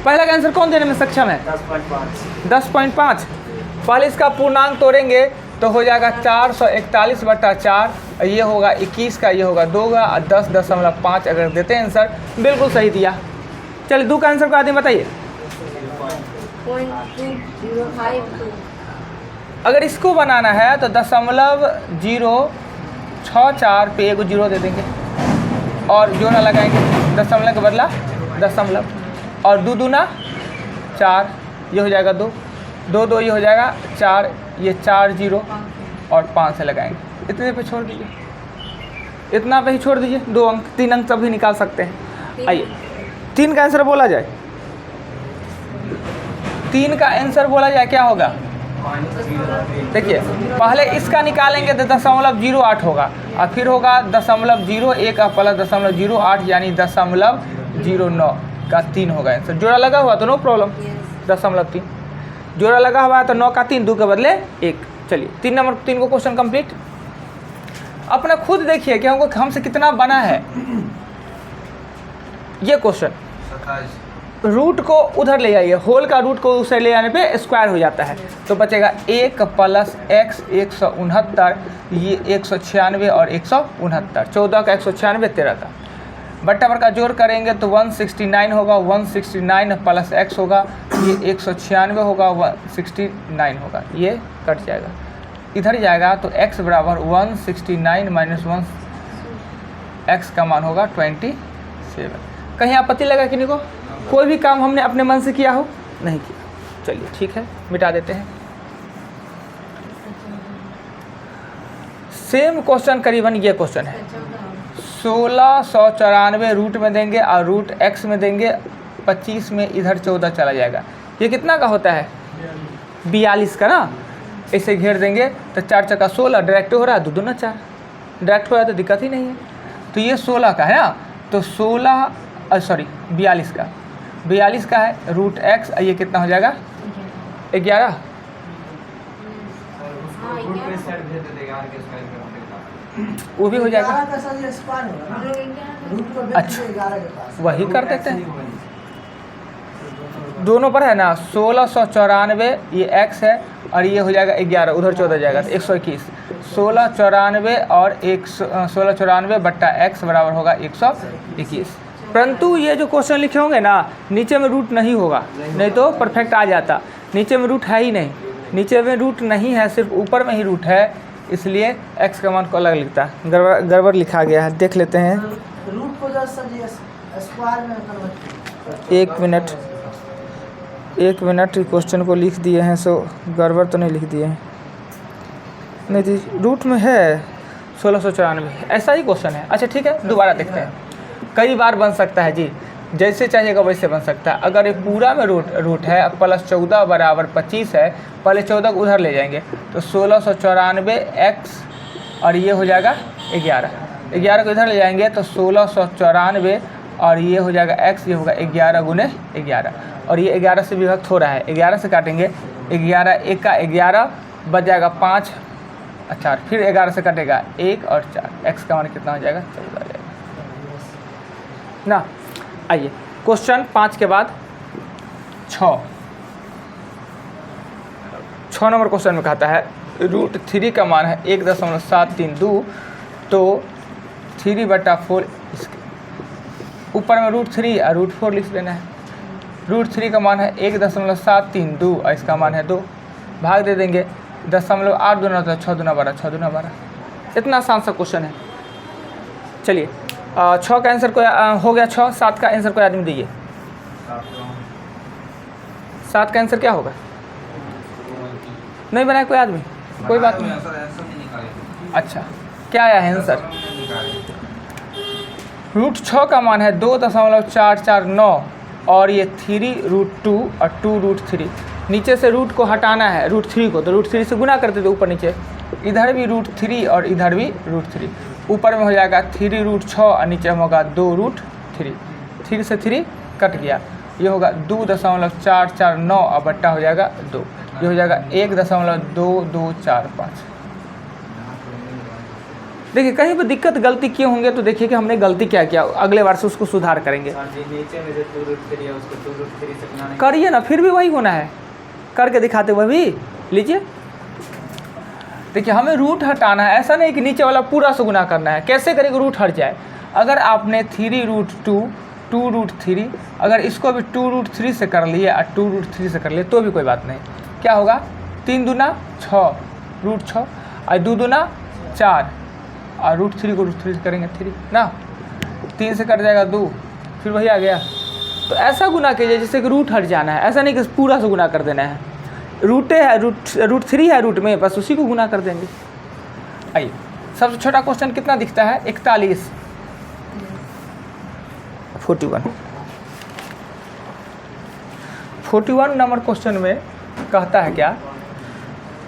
पहला का आंसर कौन देने में सक्षम है? 10.5। पहले इसका पूर्णांक तोड़ेंगे तो हो जाएगा 441/4, ये होगा 21 का, ये होगा 2 का, 10.5 अगर देते हैं आंसर बिल्कुल सही दिया। चलिए 2 का आंसर को आदमी बताइए। 0.2052। अगर इसको बनाना है तो 0.064 पे एगो जीरो दे देंगे और जोड़ा लगाएंगे, दशमलव के बदला दशमलव, और 2 दूना 4, ये हो जाएगा 2, 2 2 ये हो जाएगा 4, ये 4 0 और 5 से लगाएंगे, इतने पे छोड़ दीजिए, इतना पे ही छोड़ दीजिए। 2 अंक 3 अंक सब भी निकाल सकते हैं। आइए 3 का आंसर बोला जाए, 3 का आंसर बोला जाए क्या होगा? देखिए पहले इसका निकालेंगे तो 0.08 होगा और फिर होगा 0.01 प्लस 0.08 यानी 0.09 का 3 होगा आंसर। जोड़ा लगा हुआ तो नो प्रॉब्लम, 0.3 जोड़ा लगा हुआ है तो 9 का 3, 2 के बदले 1। चलिए 3 नंबर 3 को क्वेश्चन कंप्लीट। अपना खुद देखिए कि हमको हमसे कितना बना है ये क्वेश्चन। रूट को उधर ले जाइए, होल का रूट को उसे ले जाने पे स्क्वायर हो जाता है तो बचेगा 1 प्लस x 169, ये 196 और 169, 14 का 196 13 का बट्टा पर का जोड़ करेंगे तो 169 होगा, 169 प्लस x होगा, ये 196 होगा, 169 होगा, ये कट जाएगा इधर जाएगा तो x बराबर 169 माइनस 1 x का मान होगा 27। कहीं आपत्ति लगा कि नहीं को? कोई भी काम हमने अपने मन से किया हो? नहीं किया। चलिए ठीक है, मिटा देते हैं। सेम क्वेश्चन करीबन ये क्वेश्चन है, 1694 रूट में देंगे और रूट x में देंगे, 25 में इधर 14 चला जाएगा, ये कितना का होता है? 42 का ना। ऐसे घेर देंगे तो 4 चक्का 16 डायरेक्ट हो रहा है, 2 दूना 4 डायरेक्ट हो रहा है तो दिक्कत ही नहीं है। तो ये 16 का है ना, तो 42 का, 42 का है रूट x, ये कितना हो जाएगा? 11। वो भी हो जाएगा। अच्छा वही कर देते हैं, दोनों पर है ना। 1694 ये x है और ये हो जाएगा 11, उधर 14 जाएगा तो 121। 1694 और 1694 बट्टा x बराबर होगा 121। परंतु ये जो क्वेश्चन लिखे होंगे ना, नीचे में रूट नहीं होगा, नहीं तो परफेक्ट आ जाता। नीचे में रूट है ही नहीं, नीचे में रूट नहीं है, सिर्फ ऊपर में ही रूट है, इसलिए x का मान को अलग लिखता है, गड़बड़ लिखा गया है। देख लेते हैं, रूट को स्क्वायर में कन्वर्ट। एक मिनट क्वेश्चन को लिख दिए हैं, सो गड़बड़ तो नहीं लिख दिए हैं। नहीं जी रूट में है 1694, ऐसा ही क्वेश्चन है। अच्छा ठीक है, दोबारा देखते हैं। कई बार बन सकता है जी, जैसे चाहिएगा वैसे बन सकता है। अगर ये पूरा में रूट है प्लस 14 बराबर 25 है, पहले 14 को उधर ले जाएंगे तो 1694 x और ये हो जाएगा 11 को इधर ले जाएंगे तो 1694 और ये हो जाएगा x, ये होगा 11 गुने 11 और ये 11 से विभक्त हो रहा है, 11 से काटेंगे, 11 1 का 11 बच जाएगा 5, अच्छा फिर 11 से कटेगा 1 और 4, x का मान कितना हो जाएगा? 14 आ जाएगा ना। आइए क्वेश्चन 5 के बाद 6 नंबर क्वेश्चन में कहता है रूट 3 का मान है 1.732, तो 3/4 इसके ऊपर में रूट 3 और रूट 4 लिख लेना है। रूट 3 का मान है 1.732 और इसका मान है 2, भाग दे देंगे 0.8 दूना तो 6 दूना 12, 6 दूना 12। इतना आसान सा क्वेश्चन है। चलिए 6 का आंसर कोई हो गया 6, 7 का आंसर कोई आदमी दीजिए। 7 का आंसर क्या होगा? नहीं बनाया कोई आदमी? कोई बात नहीं। अच्छा क्या आया है आंसर? रूट 6 का मान है 2.449 और ये 3 रूट 2 और 2 रूट 3। नीचे से रूट को हटाना है, रूट 3 को, तो रूट 3 से गुना करते थे ऊपर नीचे, इधर भी रूट 3 और इधर भी रूट 3। ऊपर में हो जाएगा 3 रूट 6 और नीचे में होगा 2 रूट 3। 3 से 3 कट गया, ये होगा 2.449 और बट्टा हो जाएगा 2, ये हो जाएगा 1.2245। देखिए कहीं पर दिक्कत गलती किए होंगे तो देखिए कि हमने गलती क्या किया, अगले बार से उसको सुधार करेंगे। नीचे में जो 2√3 है उसको 2√3 से गुना नहीं करिए ना, फिर भी वही होना है, करके दिखाते हुए भी। लीजिए देखिए हमें रूट हटाना है, ऐसा नहीं कि नीचे वाला पूरा से गुना करना है। कैसे करेंगे रूट हट जाए? अगर आपने 3√2 2√3 अगर इसको भी 2√3 से कर लिए और 2√3 से कर लिए तो भी कोई बात नहीं। क्या होगा? 3 दूना 6 √6 और 2 दूना 4 और √3 को √3 से करेंगे 3 ना, 3 से कट जाएगा 2, फिर वही आ गया। तो ऐसा गुना कीजिए जिससे कि रूट हट जाना है, ऐसा नहीं कि पूरा से गुना कर देना है। रूटे है √3 है रूट में, बस उसी को गुना कर देंगे। आइए सबसे छोटा क्वेश्चन कितना दिखता है? 41 41 नंबर क्वेश्चन में कहता है क्या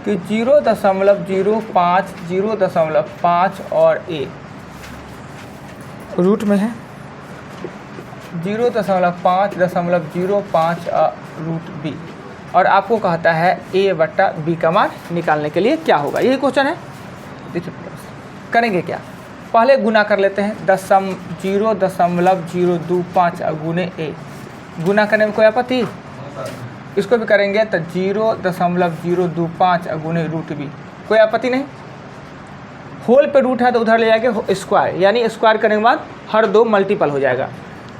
कि 0.05 0.5 और a रूट में है, 0.5 0.05 रूट b, और आपको कहता है a/b का मान निकालने के लिए क्या होगा। यही क्वेश्चन है। देखिए करेंगे क्या, पहले गुना कर लेते हैं 0.025 गुने a। गुना करने में कोई आपत्ति? इसको भी करेंगे तो 0.025 गुने √b, कोई आपत्ति नहीं। होल पे रूट है तो उधर ले जाके स्क्वायर, यानी स्क्वायर करने के बाद हर दो मल्टीपल हो जाएगा।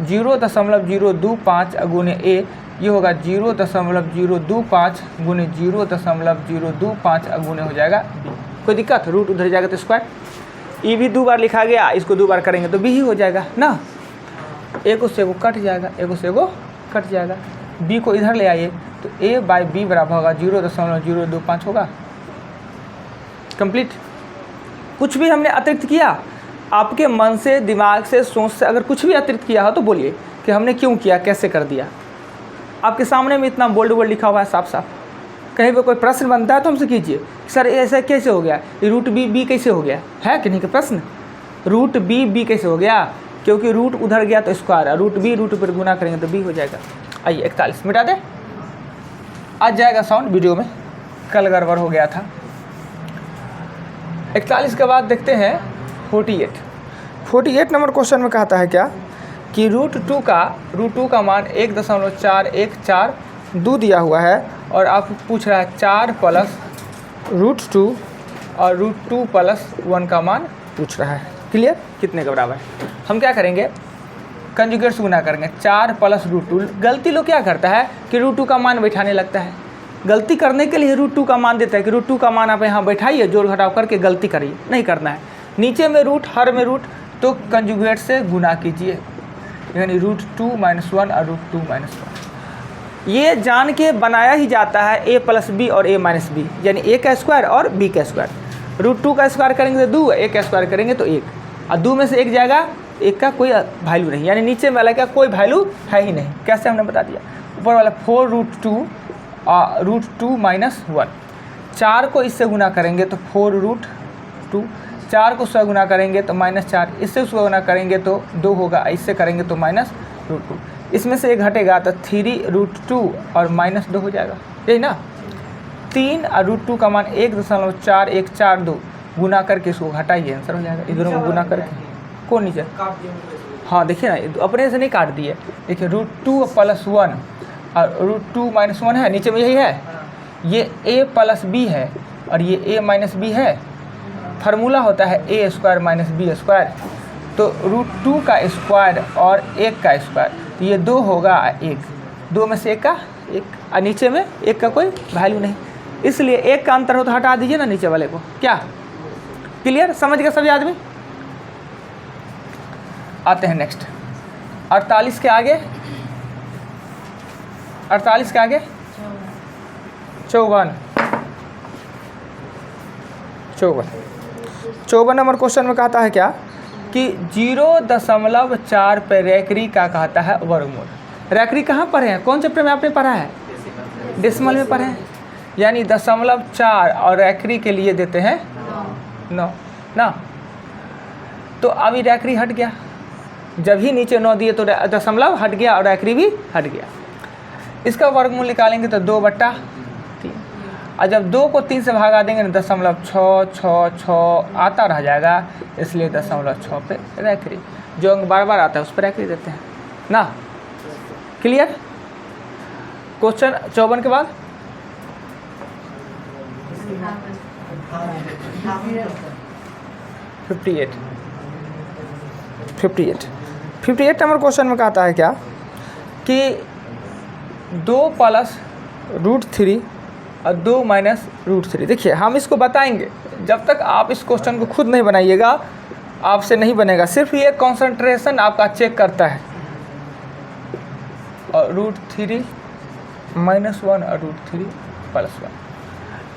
0.025 गुने a ये होगा 0.025 गुने 0.025 गुने हो जाएगा b। कोई दिक्कत? रूट उधर जाएगा तो स्क्वायर। e भी 2 बार लिखा गया, इसको 2 बार करेंगे तो b ही हो जाएगा ना। एक उससे वो कट जाएगा, एक उससे वो कट जाएगा। b को इधर ले आइए तो a/b बराबर होगा 0.025 होगा। कंप्लीट। कुछ भी हमने अतिरिक्त किया, आपके मन से, दिमाग से, सोच से अगर कुछ भी अतिरिक्त किया हो तो बोलिए कि हमने क्यों किया, कैसे कर दिया। आपके सामने में इतना बोल्ड बोल्ड लिखा हुआ है साफ साफ। कहीं पर कोई प्रश्न बनता है तो हमसे कीजिए, सर ऐसा कैसे हो गया, √b कैसे हो गया, है कि नहीं का प्रश्न। √b कैसे हो गया? क्योंकि रूट उधर गया तो स्क्वायर है, √b रूट पर गुना करेंगे तो b हो जाएगा। आइए 41 मिटा दे, आ जाएगा साउंड वीडियो में, कल गड़बड़ हो गया था। 41 के बाद देखते हैं 48 नंबर क्वेश्चन में कहता है क्या कि √2 का मान 1.414 दिया हुआ है और आप पूछ रहा है 4 प्लस √2 और √2 प्लस 1 का मान पूछ रहा है। क्लियर? कितने के बराबर? हम क्या करेंगे, कंजुगेट से गुना करेंगे। 4 प्लस √2। गलती लोग क्या करता है कि √2 का मान बैठाने लगता है। गलती करने के लिए √2 का मान देता है कि √2 का मान आप यहाँ बैठाइए, जोड़ घटाव करके गलती करिए, नहीं करना है। नीचे में रूट, हर में रूट, तो कंजुगेट से गुना कीजिए, यानी √2 - 1 और √2 - 1। ये जान के बनाया ही जाता है a + b और a - b, यानी a का स्क्वायर और b का स्क्वायर। √2 का स्क्वायर करेंगे तो 2, a का स्क्वायर करेंगे तो 1, और 2 में से 1 जाएगा, 1 का कोई वैल्यू नहीं, यानी नीचे वाला का कोई वैल्यू है ही नहीं। कैसे हमने बता दिया? ऊपर वाला 4√2 √2 - 1। 4 को इससे गुना करेंगे तो 4√2, 4 को 100 गुना करेंगे तो -4, इससे उसको गुना करेंगे तो 2 होगा, इससे करेंगे तो -√2। इसमें से 1 घटेगा तो 3√2 और -2 हो जाएगा, यही ना। 3 और √2 का मान 1.4142 गुना करके इसको घटाइए, आंसर हो जाएगा। इधरों को गुना करके कौन नीचे, हाँ देखिए ना, अपने से नहीं काट दिए। देखिए √2 + 1 और √2 - 1 है, नीचे में यही है। ये a + b है और ये a - b है। फार्मूला होता है a² - b²। तो √2 का स्क्वायर और 1 का स्क्वायर, तो ये 2 होगा 1, 2 में से 1 का 1, और नीचे में 1 का कोई वैल्यू नहीं, इसलिए 1 का अंतर हो तो हटा दीजिए ना नीचे वाले को। क्या क्लियर? समझ गए सभी आदमी? आते हैं नेक्स्ट 48 के आगे, 48 के आगे 54 नंबर क्वेश्चन में कहता है क्या कि 0.4 पे रैकरी का कहता है वर्गमूल। रैकरी कहाँ पढ़े हैं, कौन चैप्टर में आपने पढ़ा है? डेसिमल में पढ़े हैं, यानी 0.4 और रैकरी के लिए देते हैं 9 ना। तो अभी रैकरी हट गया, जब ही नीचे 9 दिए तो दशमलव हट गया और रैकरी भी हट गया। इसका वर्गमूल निकालेंगे तो 2/3। और जब 2 को 3 से भागा देंगे ना 0.666 आता रह जाएगा, इसलिए 0.6 पे रैकरी, जो अंक बार बार आता है उस पर रैकरी देते हैं ना। क्लियर? क्वेश्चन 54 के बाद हाँ 58 नंबर क्वेश्चन में कहता है क्या कि 2 प्लस √3 और 2 माइनस √3। देखिए हम इसको बताएंगे, जब तक आप इस क्वेश्चन को खुद नहीं बनाइएगा आपसे नहीं बनेगा। सिर्फ ये कंसंट्रेशन आपका चेक करता है। और √3 -1 और √3 +1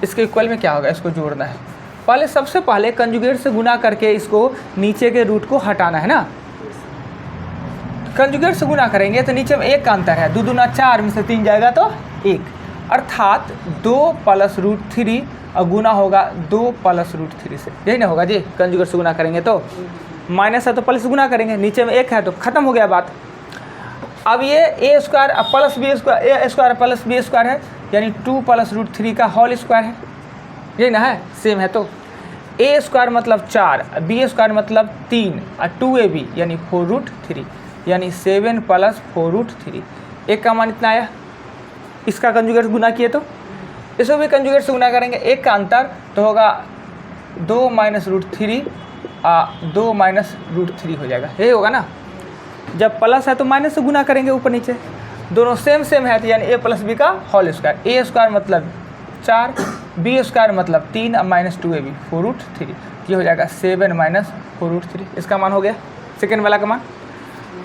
इसके इक्वल में क्या होगा, इसको जोड़ना है। पहले सबसे पहले कंजुगेट से गुना करके इसको नीचे के रूट को हटाना है ना। कंजुगेट से गुना करेंगे तो नीचे में 1 का अंतर है, 2 दूना 4 में से 3 जाएगा तो 1, अर्थात 2 प्लस √3 और गुना होगा 2 प्लस √3 से, यही ना होगा जी। कंजुगेट से गुना करेंगे तो माइनस है तो प्लस गुना करेंगे, नीचे में 1 है तो ख़त्म हो गया बात। अब ये a square plus b square, a square plus b square है, यानी 2 प्लस √3 का होल स्क्वायर है, यही ना है, सेम है। तो a स्क्वायर मतलब 4, b स्क्वायर मतलब 3 और 2ab यानी 4√3, यानी 7 प्लस 4√3। एक का मान इतना आया, इसका कंजुगेट गुना किए तो इसको भी कंजुगेट से गुना करेंगे, 1 का अंतर तो होगा 2 माइनस √3 2 माइनस √3 हो जाएगा, यही होगा ना। जब प्लस है तो माइनस से गुना करेंगे ऊपर नीचे, दोनों सेम है तो यानी a प्लस बी का होल स्क्वायर। a स्क्वायर मतलब 4, b स्क्वायर मतलब 3 और माइनस 2ab 4√3, ये हो जाएगा 7 माइनस 4√3। इसका मान हो गया सेकेंड वाला का मान।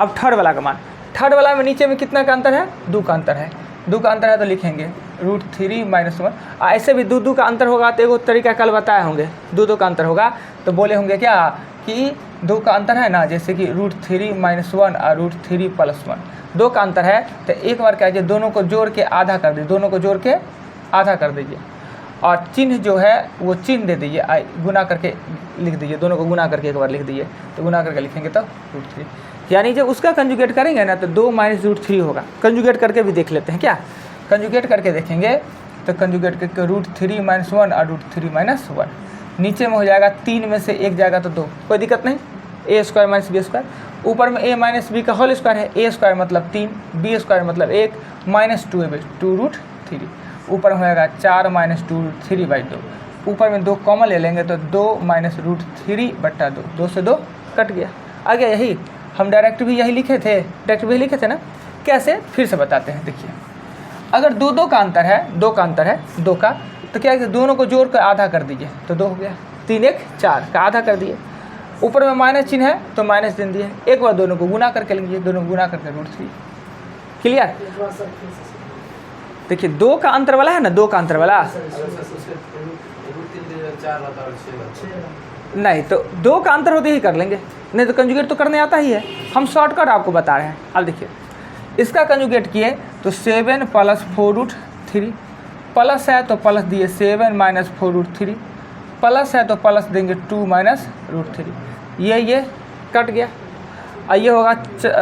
अब थर्ड वाला का मान, थर्ड वाला में नीचे में कितना का अंतर है, 2 का अंतर है। 2 का अंतर है तो लिखेंगे √3 - 1। ऐसे भी 2 का अंतर होगा तो एक तरीका कल बताए होंगे, 2 का अंतर होगा तो बोले होंगे क्या कि 2 का अंतर है ना, जैसे कि √3 - 1 और √3 + 1, 2 का अंतर है तो एक बार क्या कीजिए, दोनों को जोड़ के आधा कर दीजिए, दोनों को जोड़ के आधा कर दीजिए और चिन्ह जो है वो चिन्ह दे दीजिए, गुना करके लिख दीजिए, दोनों को गुना करके एक बार लिख दीजिए, तो गुना करके लिखेंगे तो √3, यानी जब उसका कंजुगेट करेंगे ना तो 2 माइनस √3 होगा। कंजुगेट करके भी देख लेते हैं क्या, कंजुगेट करके देखेंगे तो कंजुगेट करके √3 - 1 और √3 - 1, नीचे में हो जाएगा 3 में से 1 जाएगा तो 2, कोई दिक्कत नहीं, a square minus b square, ऊपर में a माइनस b का होल स्क्वायर है, a स्क्वायर मतलब 3, b स्क्वायर मतलब 1 माइनस 2ab 2√3, ऊपर में होगा 4 माइनस 2√3/2, ऊपर में 2 कॉमन ले लेंगे तो 2 माइनस √3/2, 2 से 2 कट गया, आ गया। यही हम डायरेक्ट भी यही लिखे थे, डायरेक्ट भी लिखे थे ना। कैसे, फिर से बताते हैं। देखिए अगर 2 का अंतर है, 2 का अंतर है 2 का, तो क्या है, दोनों को जोड़ कर आधा कर दीजिए तो 2 हो गया, 3 1 4 का आधा कर दिए, ऊपर में माइनस चिन्ह है तो माइनस चिन्ह दिए, एक बार दोनों को गुना करके लीजिए, दोनों गुना करके √3। क्लियर? देखिए 2 का अंतर वाला है ना, 2 का अंतर वाला नहीं, तो 2 का अंतर होते ही कर लेंगे, नहीं तो कंजुगेट तो करने आता ही है, हम शॉर्टकट आपको बता रहे हैं। अब देखिए इसका कंजुगेट किए तो 7 प्लस 4√3, प्लस है तो प्लस दिए 7 माइनस 4√3, प्लस है तो प्लस देंगे 2 माइनस √3, ये कट गया, और ये होगा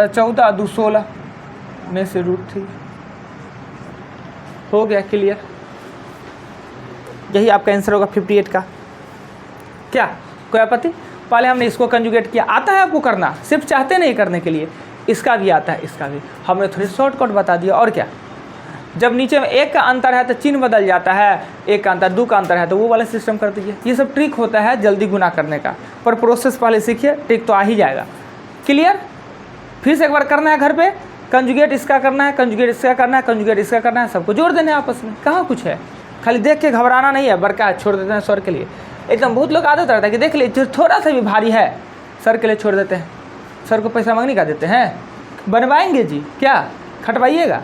14 2 16 में से √3 हो गया। क्लियर? यही आपका आंसर होगा 58 का। क्या कोई आपत्ति? पहले हमने इसको कंजुगेट किया, आता है आपको करना, सिर्फ चाहते नहीं करने के लिए, इसका भी आता है, इसका भी हमने थोड़ी शॉर्टकट बता दिया। और क्या, जब नीचे में 1 का अंतर है तो चिन्ह बदल जाता है, 1 का अंतर 2 का अंतर है तो वो वाला सिस्टम कर दीजिए। ये सब ट्रिक होता है जल्दी गुना करने का, पर प्रोसेस पहले सीखिए, ट्रिक तो आ ही जाएगा। क्लियर? फिर से एक बार करना है घर पे, कंजुगेट इसका करना है, कंजुगेट इसका करना है, कंजुगेट इसका करना है, सबको जोड़ देना है आपस में, कहाँ कुछ है, खाली देख के घबराना नहीं है, बरका है छोड़ देते हैं सर के लिए। एकदम बहुत लोग आदत रहता है कि देख ले जो थोड़ा सा भी भारी है सर के लिए छोड़ देते हैं, सर को पैसा मांगने का देते हैं, बनवाएंगे जी क्या, खटवाइएगा।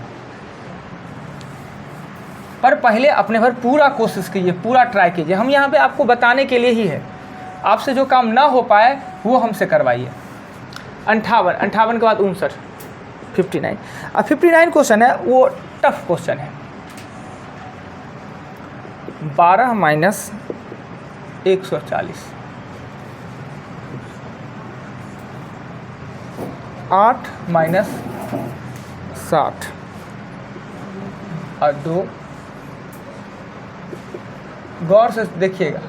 पर पहले अपने भर पूरा कोशिश कीजिए, पूरा ट्राई कीजिए, हम यहाँ पे आपको बताने के लिए ही है, आपसे जो काम ना हो पाए वो हमसे करवाइए। 58 के बाद 59 59। अब 59 क्वेश्चन है वो टफ क्वेश्चन है। 12 माइनस 140, 8 माइनस 60 और 2 गौर से देखिएगा,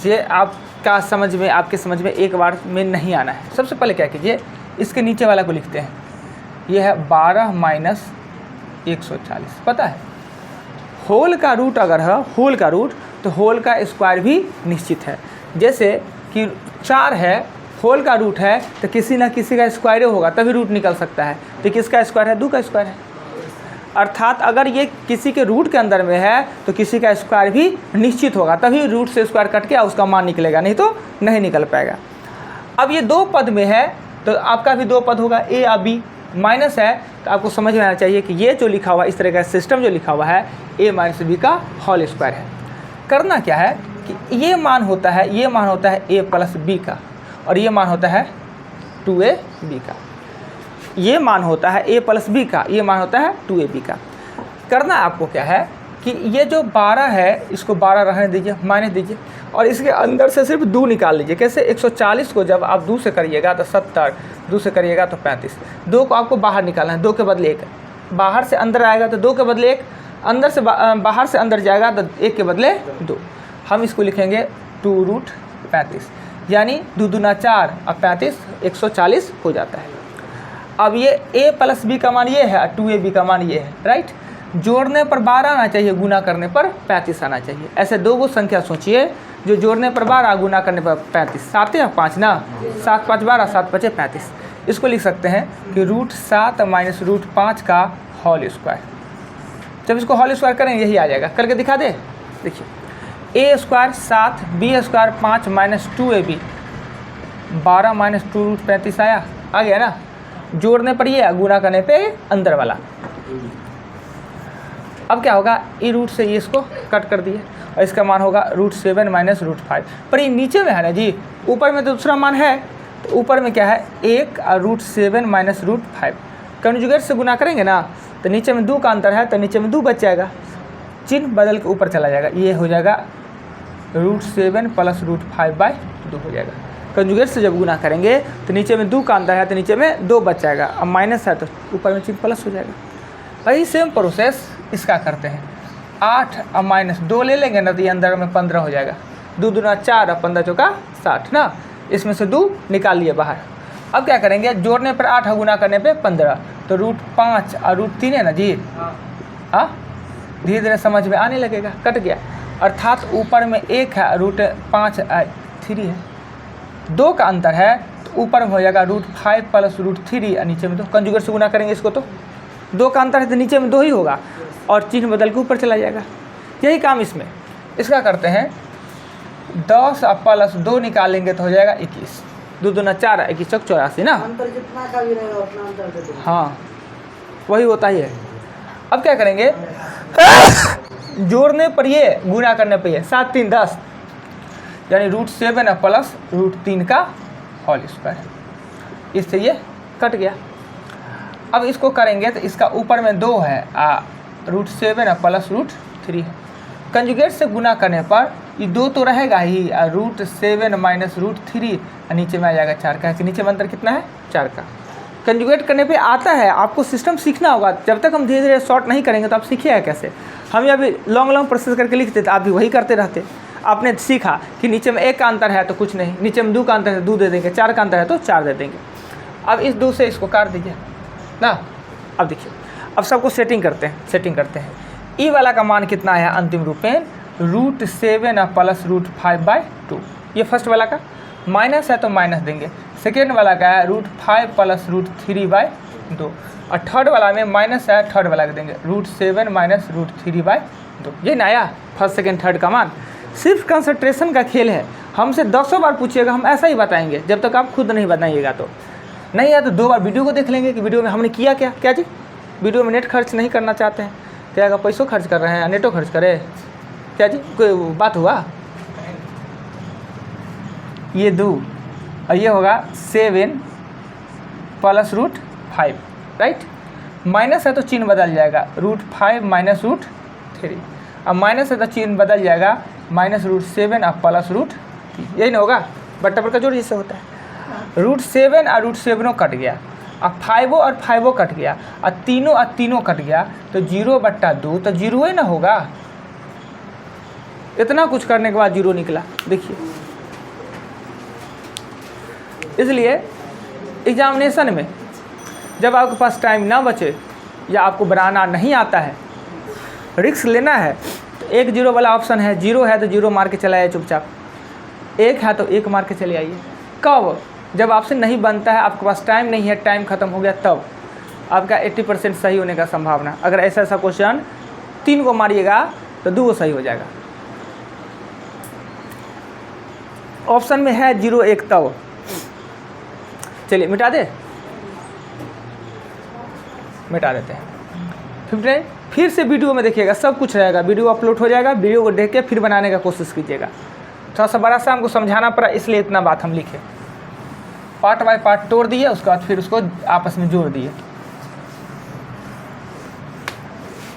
ये आपके समझ में एक बार में नहीं आना है। सबसे पहले क्या कीजिए, इसके नीचे वाला को लिखते हैं। ये है 12 माइनस 140। पता है होल का रूट अगर है होल का रूट, तो होल का स्क्वायर भी निश्चित है। जैसे कि 4 है, होल का रूट है, तो किसी ना किसी का स्क्वायर होगा तभी रूट निकल सकता है। तो किसका स्क्वायर है? 2 का स्क्वायर है। अर्थात अगर ये किसी के रूट के अंदर में है तो किसी का स्क्वायर भी निश्चित होगा, तभी रूट से स्क्वायर कट के उसका मान निकलेगा, नहीं तो नहीं निकल पाएगा। अब ये 2 पद में है तो आपका भी 2 पद होगा, ए या बी। माइनस है तो आपको समझ में आना चाहिए कि ये जो लिखा हुआ, इस तरह का सिस्टम जो लिखा हुआ है, ए माइनस बी का होल स्क्वायर है। करना क्या है कि ये मान होता है ए प्लस बी का, और ये मान होता है 2ab का। ये मान होता है ए प्लस बी का, ये मान होता है 2ab का। करना आपको क्या है कि ये जो 12 है इसको 12 रहने दीजिए, माइनस दीजिए, और इसके अंदर से सिर्फ 2 निकाल लीजिए। कैसे? 140 को जब आप 2 से करिएगा तो 70, 2 से करिएगा तो 35। 2 को आपको बाहर निकालना है, 2 के बदले 1। बाहर से अंदर आएगा तो 2 के बदले 1, अंदर से बाहर से अंदर जाएगा तो 1 के बदले 2। हम इसको लिखेंगे 2√35, यानी 2 दूना 4 और 35 140 हो जाता है। अब ये a प्लस बी का मान ये है और 2ab का मान ये है, राइट। जोड़ने पर 12 आना चाहिए, गुना करने पर 35 आना चाहिए। ऐसे 2 संख्या सोचिए जो जोड़ने पर 12, गुना करने पर 35। 7 या 5 ना, 7 5 12, 7 5 35। इसको लिख सकते हैं कि √7 माइनस √5 का होल स्क्वायर। जब इसको होल स्क्वायर करेंगे यही आ जाएगा। करके दिखा दे, देखिए a square 7, b square 5 minus 2ab 12 minus 2√35 आ गया ना। जोड़ने पर ये, गुना करने पे अंदर वाला। अब क्या होगा, ई रूट से ये इसको कट कर दिए और इसका मान होगा √7 माइनस √5। पर ये नीचे में है ना जी, ऊपर में तो दूसरा मान है, तो ऊपर में क्या है 1 और √7 माइनस √5। कंजुगेट से गुना करेंगे ना तो नीचे में 2 का अंतर है, तो नीचे में 2 बच जाएगा, चिन्ह बदल के ऊपर चला जाएगा। ये हो जाएगा √7 प्लस √5/2 हो जाएगा। कंजुगेट से जब गुना करेंगे तो नीचे में 2 का अंतर है, तो नीचे में 2 बच जाएगा। अब माइनस है तो ऊपर में चिन्ह प्लस हो जाएगा। वही सेम प्रोसेस इसका करते हैं। 8 और माइनस 2 ले लेंगे ना तो ये अंदर में 15 हो जाएगा। 2 दूना 4 और 15 चौका 60 ना, इसमें से 2 निकाल लिए बाहर। अब क्या करेंगे, जोड़ने पर 8 गुना करने पे 15, तो √5 और √3 है ना जी। हाँ, धीरे धीरे समझ में आने लगेगा। कट गया, अर्थात ऊपर में 1 है, √5 3 है, 2 का अंतर है, तो ऊपर में हो जाएगा √5 प्लस √3 और नीचे में 2। कंजुगेट से गुना करेंगे इसको तो 2 का अंतर है, तो नीचे में 2 ही होगा और चिन्ह बदल के ऊपर चला जाएगा। यही काम इसमें इसका करते हैं। 10 और प्लस 2 निकालेंगे तो हो जाएगा 21। 2 दूना 4, 21 चौक 84 ना। अंतर जितना का भी रहेगा उतना अंतर दे देंगे। हाँ, वही होता ही है। अब क्या करेंगे, जोड़ने पर ये, गुना करने पर ये 7 3 10, यानी √7 प्लस √3 का होल स्क्वायर। इससे ये कट गया। अब इसको करेंगे तो इसका ऊपर में 2 है, √7 प्लस √3 है। कंजुगेट से गुना करने पर ये 2 तो रहेगा ही, √7 माइनस √3 और नीचे में आ जाएगा 4 का, कि नीचे में अंतर कितना है 4 का। कंजुगेट करने पे आता है, आपको सिस्टम सीखना होगा। जब तक हम धीरे धीरे शॉर्ट नहीं करेंगे तो आप सीखिएगा कैसे। हम या भी लॉन्ग प्रोसेस करके लिखते तो आप भी वही करते रहते। आपने सीखा कि नीचे में 1 का अंतर है तो कुछ नहीं, नीचे में 2 का अंतर है 2 दे देंगे, 4 का अंतर है तो 4 दे देंगे। अब इस 2 से इसको काट दीजिए ना। अब देखिए, अब सबको सेटिंग करते हैं। ई वाला का मान कितना है अंतिम रूप में, √7 प्लस √5/2। ये फर्स्ट वाला का माइनस है तो माइनस देंगे। सेकेंड वाला का है √5 प्लस √3/2, और थर्ड वाला में माइनस है, थर्ड वाला का देंगे √7 माइनस √3/2। ये नया फर्स्ट सेकेंड थर्ड का मान। सिर्फ कंसंट्रेशन का खेल है। हमसे 10 बार पूछिएगा, हम ऐसा ही बताएंगे जब तक आप खुद नहीं बताइएगा। तो नहीं है तो 2 बार वीडियो को देख लेंगे कि वीडियो में हमने किया क्या जी। वीडियो में नेट खर्च नहीं करना चाहते हैं, क्या अगर पैसों खर्च कर रहे हैं, नेटो खर्च करे क्या जी, कोई बात हुआ। ये 2 और ये होगा 7 प्लस √5, राइट। माइनस है तो चिन्ह बदल जाएगा, √5 माइनस √3। अब माइनस है तो चिन्ह बदल जाएगा, माइनस √7 और प्लस √3। यही ना होगा, बट्टा पर का जोड़ जिससे होता है। √7 और √7 कट गया, अब 5 और 5 कट गया, और तीनों कट गया, तो 0/2 तो 0 ही ना होगा। इतना कुछ करने के बाद 0 निकला, देखिए। इसलिए एग्जामिनेशन में जब आपके पास टाइम ना बचे या आपको बनाना नहीं आता है, रिस्क लेना है, तो 1 0 वाला ऑप्शन है, 0 है तो 0 मार के चला आइए चुपचाप, 1 है तो 1 मार के चले आइए। कब? जब आपसे नहीं बनता है, आपके पास टाइम नहीं है, टाइम खत्म हो गया, तब आपका 80% सही होने का संभावना। अगर ऐसा क्वेश्चन 3 को मारिएगा तो 2 सही हो जाएगा। ऑप्शन में है 0 1 तब। चलिए मिटा दे, मिटा देते हैं। 59 फिर से वीडियो में देखिएगा, सब कुछ रहेगा, वीडियो अपलोड हो जाएगा, वीडियो को देख के फिर बनाने का कोशिश कीजिएगा। थोड़ा सा बड़ा सा हमको समझाना पड़ा, इसलिए इतना बात हम लिखे। पार्ट बाय पार्ट तोड़ दिए, उसके बाद फिर उसको आपस में जोड़ दिए।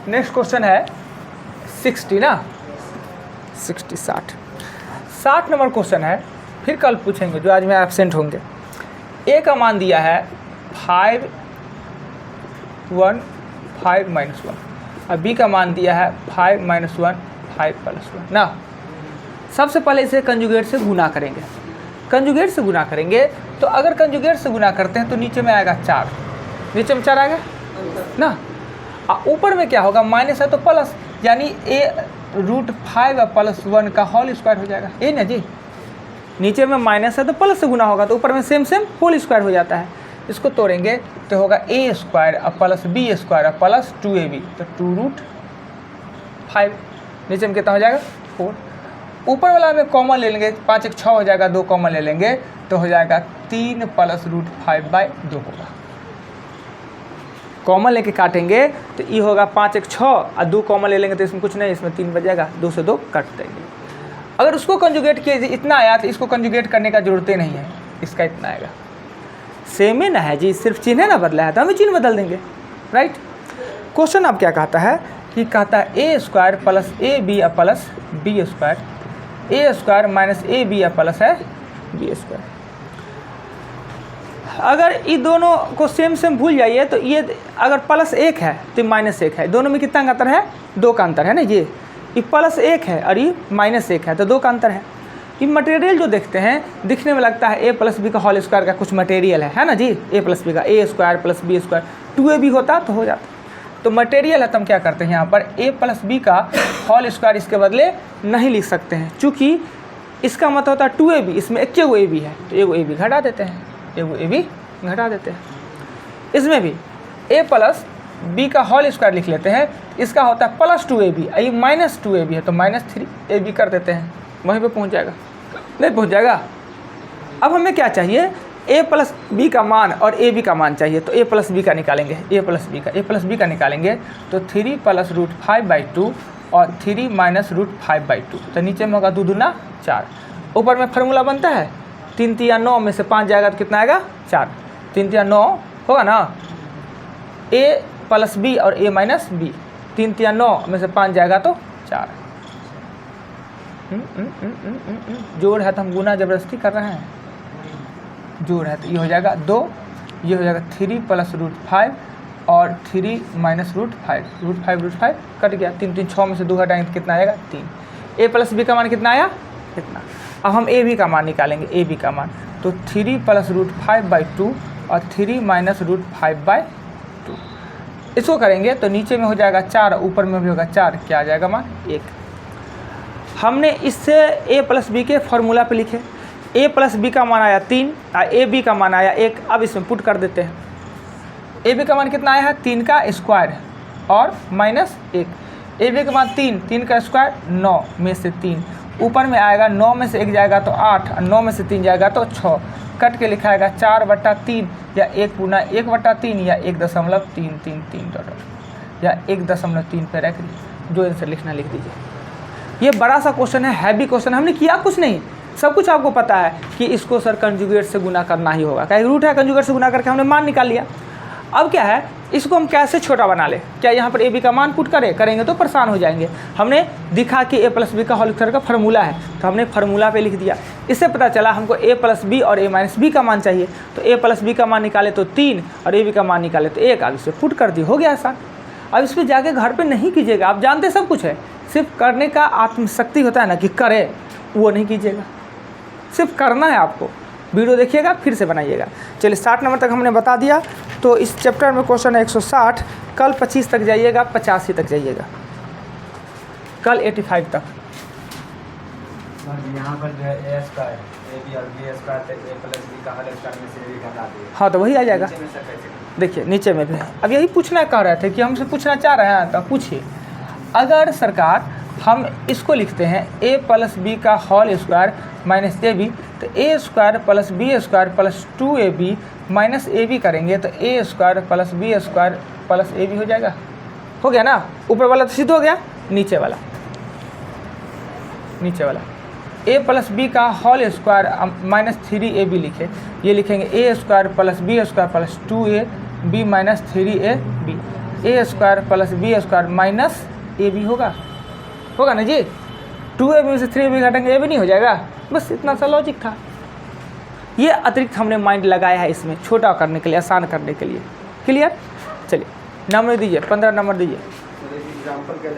नेक्स्ट क्वेश्चन है 60 ना, 60 नंबर क्वेश्चन है, फिर कल पूछेंगे जो आज में एब्सेंट होंगे। ए का मान दिया है 5 1 5 -1 और बी का मान दिया है 5 - 1 5 + 1 ना। सबसे पहले इसे कंजुगेट से गुना करेंगे। कंजुगेट से गुना करेंगे तो अगर कंजुगेट से गुना करते हैं तो नीचे में आएगा 4, नीचे में 4 आएगा ना, और ऊपर में क्या होगा, माइनस है तो प्लस, यानी a√5 + 1 का होल स्क्वायर हो जाएगा, ये ना जी। नीचे में माइनस है तो प्लस से गुना होगा तो ऊपर में सेम होल स्क्वायर हो जाता है। इसको तोड़ेंगे तो होगा a² + b² + 2ab, तो 2√5। नीचे में कितना हो जाएगा 4। ऊपर वाला में कॉमन ले लेंगे, 5 1 6 हो जाएगा, 2 कॉमन ले लेंगे तो हो जाएगा 3 + √5/2 होगा। कॉमन लेके काटेंगे तो ये होगा 5 1 6 और 2 कॉमन ले लेंगे तो इसमें कुछ नहीं, इसमें 3 बचेगा, 2 से 2 कट देंगे। अगर उसको कंजुगेट किए इतना आया तो इसको कंजुगेट करने का जरूरत ही नहीं है, इसका इतना आएगा। सेम ही ना है जी, सिर्फ चिन्ह ना बदला है तो हम चिन्ह बदल देंगे, राइट। क्वेश्चन अब क्या कहता है कि कहता है a² + ab + b², a² - ab plus है b²। अगर ये दोनों को सेम भूल जाइए तो ये अगर +1 है तो -1 है, दोनों में कितना अंतर है, 2 का अंतर है ना। ये +1 है और ये -1 है तो 2 का अंतर है। ये मटेरियल जो देखते हैं दिखने में लगता है a + b का होल स्क्वायर का कुछ मटेरियल है ना जी, a + b का a² + b² 2ab होता तो हो जाता। तो मटेरियल है तो हम क्या करते हैं यहाँ पर a + b का होल स्क्वायर इसके बदले नहीं लिख सकते हैं, चूँकि इसका मतलब होता है 2ab, इसमें एक ab है तो एगो ab घटा देते हैं, एगो ab घटा देते हैं। इसमें भी a + b का होल स्क्वायर लिख लेते हैं, इसका होता है +2ab, ये -2ab है तो -3ab कर देते हैं, वहीं पे पहुंच जाएगा, नहीं पहुंच जाएगा। अब हमें क्या चाहिए, a + b का मान और ab का मान चाहिए, तो a + b का निकालेंगे, a + b का निकालेंगे तो 3 + √5/2 और 3 - √5/2, तो नीचे में होगा 2 दूना 4। ऊपर में फार्मूला बनता है 3 3 9 में से 5 जाएगा तो कितना आएगा 4, 3 3 9 होगा ना। a + b और a - b, 3 3 9 में से 5 जाएगा तो 4। जोड़ है तो हम गुना जबरदस्ती कर रहे हैं, जोड़ है तो ये हो जाएगा 2, ये हो जाएगा 3 + √5 और 3 - √5 कट गया, 3 3 6 में से 2 घटाएंगे तो कितना आएगा 3। a + b का मान कितना आया, कितना। अब हम a b का मान निकालेंगे, a b का मान तो 3 + √5/2 और 3 - √5/2। इसको करेंगे तो नीचे में हो जाएगा 4, ऊपर में भी होगा 4, क्या आ जाएगा मान 1। हमने इससे a + b के फॉर्मूला पे लिखे, a + b का मान आया 3 और a b का मान आया 1। अब इसमें पुट कर देते हैं, a b का मान कितना आया है 3 का स्क्वायर और -1, a b का मान 3 का स्क्वायर 9 में से 3, ऊपर में आएगा 9 में से 1 जाएगा तो 8 और 9 में से 3 जाएगा तो 6, कट के लिखा आएगा 4/3 या 1/3 या 1.333 या 1.3 पे रख लीजिए, जो आंसर लिखना लिख दीजिए। ये बड़ा सा क्वेश्चन है, हैवी क्वेश्चन, हमने किया कुछ नहीं, सब कुछ आपको पता है कि इसको सर कंजुगेट से गुना करना ही होगा, क्या रूट है, कंजुगेट से गुना करके हमने मान निकाल लिया। अब क्या है, इसको हम कैसे छोटा बना ले, क्या यहाँ पर ए बी का मान पुट करेंगे तो परेशान हो जाएंगे। हमने दिखा कि a + b का होल स्क्वायर का फार्मूला है तो हमने फार्मूला पे लिख दिया। इससे पता चला हमको a + b और a - b का मान चाहिए, तो a + b का मान निकाले तो 3 और a b का मान निकाले तो 1, आगे से पुट कर दिए, हो गया आसान। अब इस पर जाके घर पे नहीं कीजिएगा, आप जानते सब कुछ है, सिर्फ करने का आत्मशक्ति होता है ना कि करे, वो नहीं कीजिएगा, सिर्फ करना है आपको। वीडियो देखिएगा फिर से बनाइएगा। चलिए 60 नंबर तक हमने बता दिया। तो इस चैप्टर में क्वेश्चन है 160, कल 25 तक जाइएगा, 85 तक जाइएगा, कल 85 तक। यहाँ पर जो है ए स्क्वायर ए बी और बी स्क्वायर तक ए प्लस बी का होल स्क्वायर में से भी घटा दिए। हाँ तो वही आ जाएगा। नीचे में सब कैसे? देखिए नीचे में भी है। अब यही पूछना कह रहे थे कि हमसे पूछना चाह रहे हैं तो पूछिए। अगर सरकार हम इसको लिखते हैं ए प्लस बी का whole square minus a b, तो a square plus b square plus 2ab minus a b करेंगे तो a square plus b square plus a b हो जाएगा। हो गया ना? ऊपर वाला तो सिद्ध हो गया, नीचे वाला ए प्लस बी का होल स्क्वायर माइनस 3ab लिखे, ये लिखेंगे a square plus b square plus 2ab minus 3ab, a square plus b square minus a b होगा ना जी? 2ab में से 3ab घटाएंगे, ए बी नहीं हो जाएगा? बस इतना सा लॉजिक था। ये अतिरिक्त हमने माइंड लगाया है इसमें, छोटा करने के लिए, आसान करने के लिए। क्लियर? चलिए नंबर दीजिए, 15 नंबर दीजिए। एग्जाम्पल